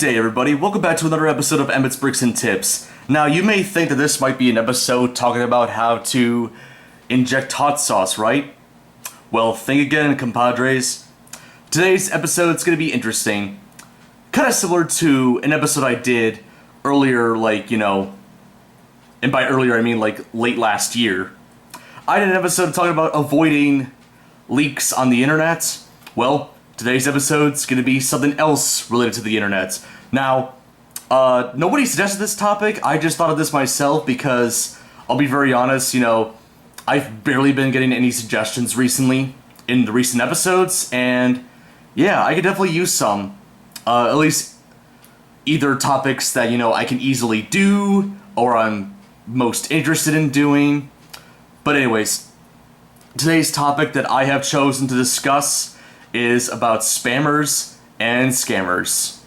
Good day, everybody. Welcome back to another episode of Emmet's Bricks and Tips. Now, you may think that this might be an episode talking about how to inject hot sauce, right? Well, think again, compadres. Today's episode is going to be interesting. Kind of similar to an episode I did earlier, and by earlier I mean late last year. I did an episode talking about avoiding leaks on the internet. Well, today's episode's going to be something else related to the internet. Now, nobody suggested this topic. I just thought of this myself because, I'll be very honest, I've barely been getting any suggestions recently in the recent episodes, and yeah, I could definitely use some. At least either topics that, I can easily do, or I'm most interested in doing. But anyways, today's topic that I have chosen to discuss is about spammers and scammers.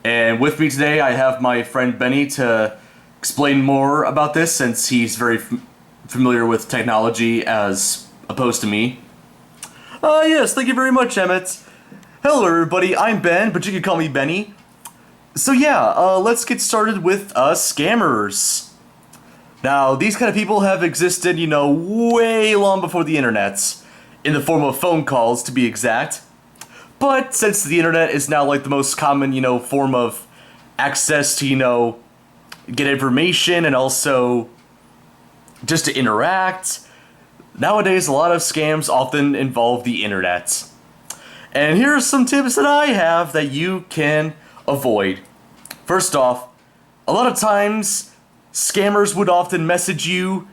And with me today, I have my friend Benny to explain more about this, since he's very familiar with technology as opposed to me. Yes, thank you very much, Emmet. Hello, everybody. I'm Ben, but you can call me Benny. So yeah, let's get started with scammers. Now, these kind of people have existed, way long before the internet. In the form of phone calls, to be exact. But since the internet is now the most common, form of access to, get information and also just to interact, nowadays a lot of scams often involve the internet. And here are some tips that I have that you can avoid. First off, a lot of times scammers would often message you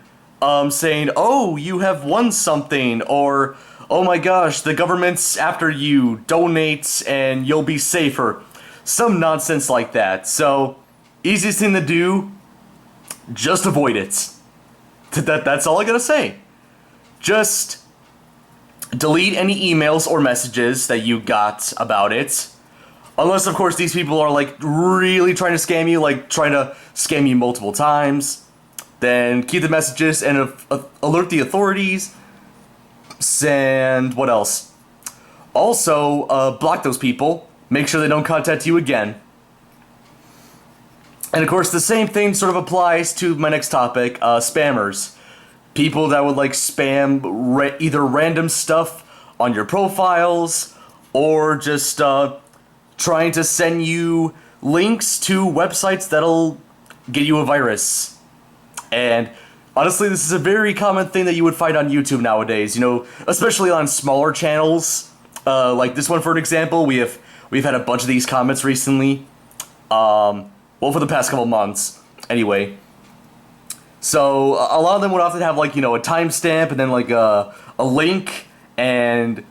saying, oh, you have won something, or, oh my gosh, the government's after you, donate and you'll be safer. Some nonsense like that. So, easiest thing to do, just avoid it. That's all I gotta say. Just delete any emails or messages that you got about it. Unless, of course, these people are really trying to scam you, trying to scam you multiple times. Then keep the messages and alert the authorities. And what else? Also, block those people. Make sure they don't contact you again. And of course, the same thing sort of applies to my next topic, spammers. People that would spam either random stuff on your profiles, or just trying to send you links to websites that'll get you a virus. And honestly, this is a very common thing that you would find on YouTube nowadays, especially on smaller channels. Like this one, for an example, we've had a bunch of these comments recently. For the past couple months, anyway. So a lot of them would often have a timestamp and then a link, and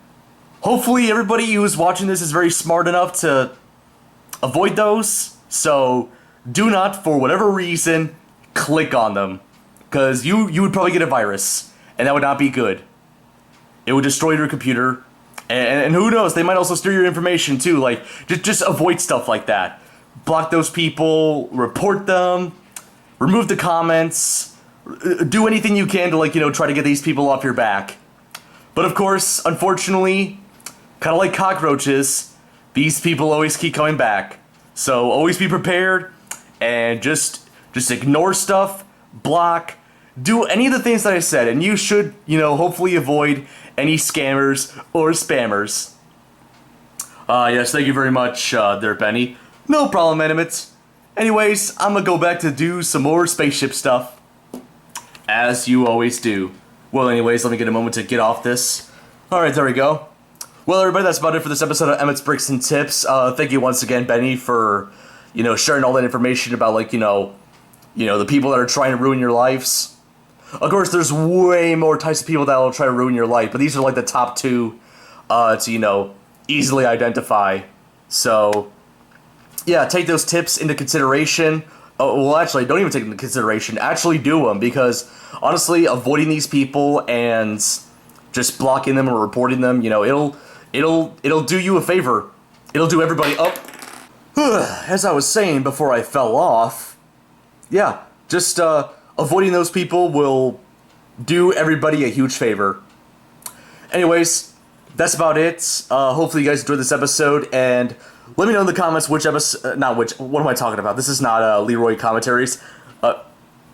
hopefully everybody who's watching this is very smart enough to avoid those. So do not, for whatever reason, click on them, because you would probably get a virus, and that would not be good. It would destroy your computer, and who knows, they might also steal your information too. Just avoid stuff like that. Block those people, report them, remove the comments, do anything you can to try to get these people off your back. But of course, unfortunately, kind of like cockroaches, these people always keep coming back. So always be prepared, and just ignore stuff, block, do any of the things that I said, and you should, hopefully avoid any scammers or spammers. Yes, thank you very much, there, Benny. No problem, Emmet. Anyways, I'm gonna go back to do some more spaceship stuff. As you always do. Well, anyways, let me get a moment to get off this. Alright, there we go. Well, everybody, that's about it for this episode of Emmet's Bricks and Tips. Thank you once again, Benny, for, sharing all that information about, the people that are trying to ruin your lives. Of course, there's way more types of people that will try to ruin your life, but these are the top two to, easily identify. So, yeah, take those tips into consideration. Oh, well, actually, don't even take them into consideration. Actually do them, because honestly, avoiding these people and just blocking them or reporting them, it'll do you a favor. It'll do everybody up. As I was saying before I fell off, yeah, just avoiding those people will do everybody a huge favor. Anyways, that's about it. Hopefully you guys enjoyed this episode, and Let me know in the comments which episode, not which, what am I talking about? This is not Leroy commentaries.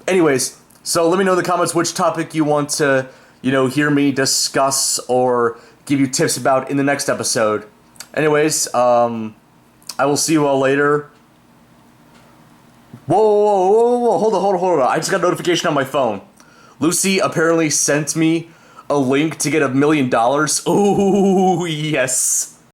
Anyways, so let me know in the comments which topic you want to, hear me discuss or give you tips about in the next episode. Anyways, I will see you all later. Whoa, hold on. I just got a notification on my phone. Lucy apparently sent me a link to get $1 million. Ooh, yes.